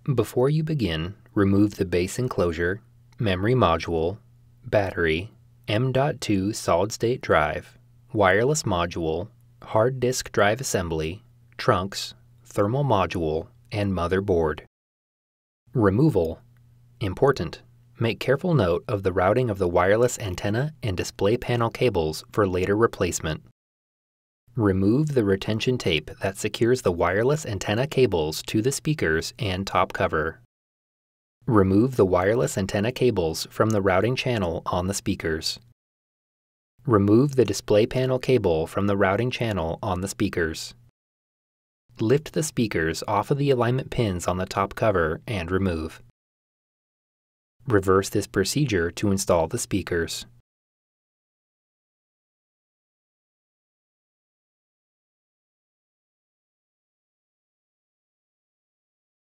Before you begin, remove the base enclosure, memory module, battery, M.2 solid-state drive, wireless module, hard disk drive assembly, trunks, thermal module, and motherboard. Removal. Important. Make careful note of the routing of the wireless antenna and display panel cables for later replacement. Remove the retention tape that secures the wireless antenna cables to the speakers and top cover. Remove the wireless antenna cables from the routing channel on the speakers. Remove the display panel cable from the routing channel on the speakers. Lift the speakers off of the alignment pins on the top cover and remove. Reverse this procedure to install the speakers.